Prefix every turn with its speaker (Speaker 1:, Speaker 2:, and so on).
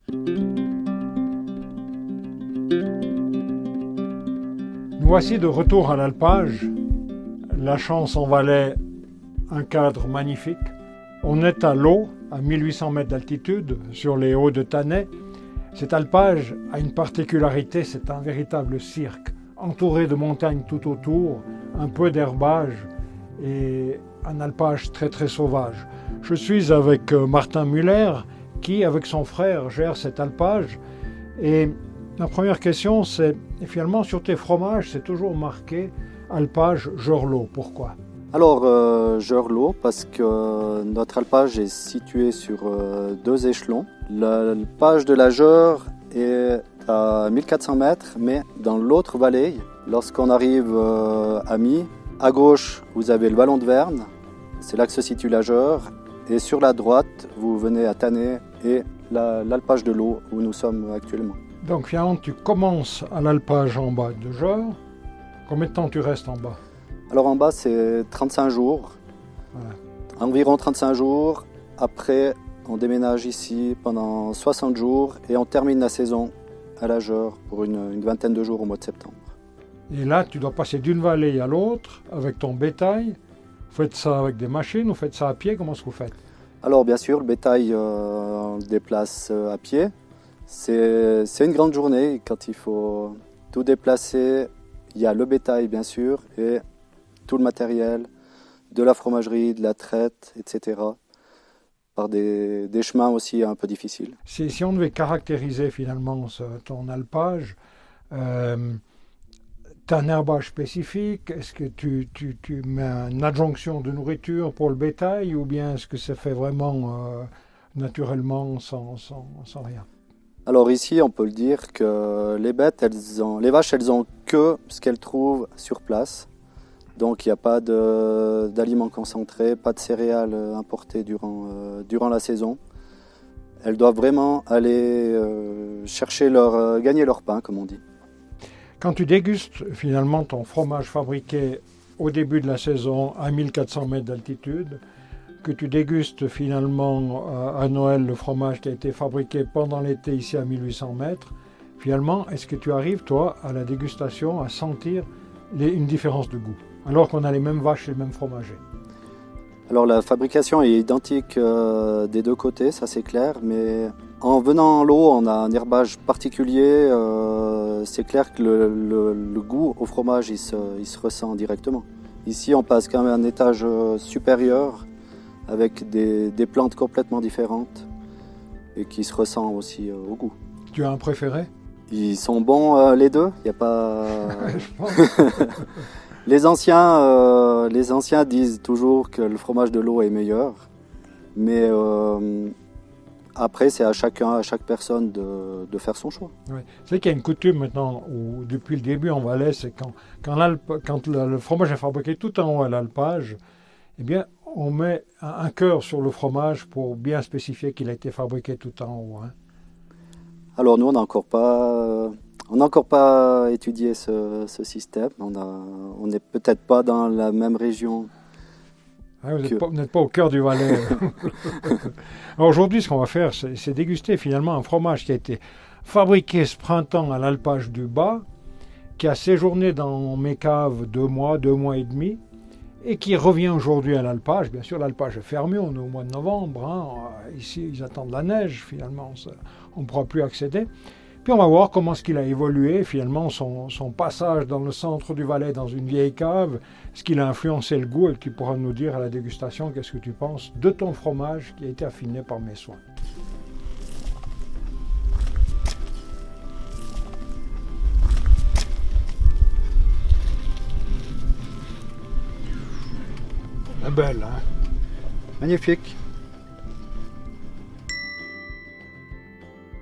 Speaker 1: Nous voici de retour à l'alpage. La chance en valait un cadre magnifique. On est à l'eau, à 1800 mètres d'altitude, sur les hauts de Tannay. Cet alpage a une particularité, c'est un véritable cirque, entouré de montagnes tout autour, un peu d'herbage et un alpage très très sauvage. Je suis avec Martin Müller qui, avec son frère, gère cet alpage. Et la première question, c'est finalement sur tes fromages, c'est toujours marqué alpage Geurlot. Pourquoi?
Speaker 2: Alors, Geurlot, parce que notre alpage est situé sur 2 échelons. L'alpage de la Geure est à 1400 mètres, mais dans l'autre vallée, lorsqu'on arrive à Mi, à gauche, vous avez le vallon de Verne, c'est là que se situe la Geure, et sur la droite, vous venez à Tannay et l'alpage de l'eau où nous sommes actuellement.
Speaker 1: Donc finalement, tu commences à l'alpage en bas de Geure. Combien de temps tu restes en bas?
Speaker 2: Alors en bas, c'est 35 jours, environ 35 jours. Après, on déménage ici pendant 60 jours et on termine la saison à la Geure pour une vingtaine de jours au mois de septembre. Et
Speaker 1: là, tu dois passer d'une vallée à l'autre avec ton bétail. Vous faites ça avec des machines, vous faites ça à pied, comment est-ce que vous faites?
Speaker 2: Alors bien sûr, le bétail, on le déplace à pied. C'est une grande journée quand il faut tout déplacer. Il y a le bétail bien sûr et tout le matériel, de la fromagerie, de la traite, etc. Par des chemins aussi un peu difficiles.
Speaker 1: Si on devait caractériser finalement ton alpage, tu as un herbage spécifique? Est-ce que tu mets une adjonction de nourriture pour le bétail ou bien est-ce que ça fait vraiment naturellement sans rien?
Speaker 2: Alors ici, on peut le dire que les vaches, elles ont que ce qu'elles trouvent sur place. Donc il n'y a pas d'aliments concentrés, pas de céréales importées durant la saison. Elles doivent vraiment aller gagner leur pain, comme on dit.
Speaker 1: Quand tu dégustes finalement ton fromage fabriqué au début de la saison à 1400 mètres d'altitude, que tu dégustes finalement à Noël le fromage qui a été fabriqué pendant l'été ici à 1800 mètres, finalement, est-ce que tu arrives, toi, à la dégustation, à sentir une différence de goût, alors qu'on a les mêmes vaches et les mêmes fromagers?
Speaker 2: Alors la fabrication est identique des deux côtés, ça c'est clair, mais en venant en l'eau, on a un herbage particulier, c'est clair que le goût au fromage, il se ressent directement. Ici, on passe quand même un étage supérieur, avec des plantes complètement différentes et qui se ressent aussi au goût.
Speaker 1: Tu as un préféré?
Speaker 2: Ils sont bons les deux, il n'y a pas... Les anciens disent toujours que le fromage de l'eau est meilleur, mais après c'est à chaque personne de faire son choix.
Speaker 1: Oui. C'est vrai qu'il y a une coutume maintenant, où depuis le début en Valais, c'est quand le fromage est fabriqué tout en haut à l'alpage, eh bien, on met un cœur sur le fromage pour bien spécifier qu'il a été fabriqué tout en haut. Hein.
Speaker 2: Alors nous, on n'a encore pas étudié ce système. On n'est peut-être pas dans la même région.
Speaker 1: Ah, vous n'êtes pas au cœur du Valais. Alors aujourd'hui, ce qu'on va faire, c'est déguster finalement un fromage qui a été fabriqué ce printemps à l'alpage du Bas, qui a séjourné dans mes caves 2 mois et demi, et qui revient aujourd'hui à l'alpage. Bien sûr, l'alpage est fermé, on est au mois de novembre. Hein. Ici, ils attendent la neige, finalement, on ne pourra plus accéder. Puis on va voir comment est-ce qu'il a évolué, finalement, son passage dans le centre du Valais, dans une vieille cave, ce qu'il a influencé le goût, et tu pourras nous dire à la dégustation qu'est-ce que tu penses de ton fromage qui a été affiné par mes soins. Belle, hein?
Speaker 2: Magnifique.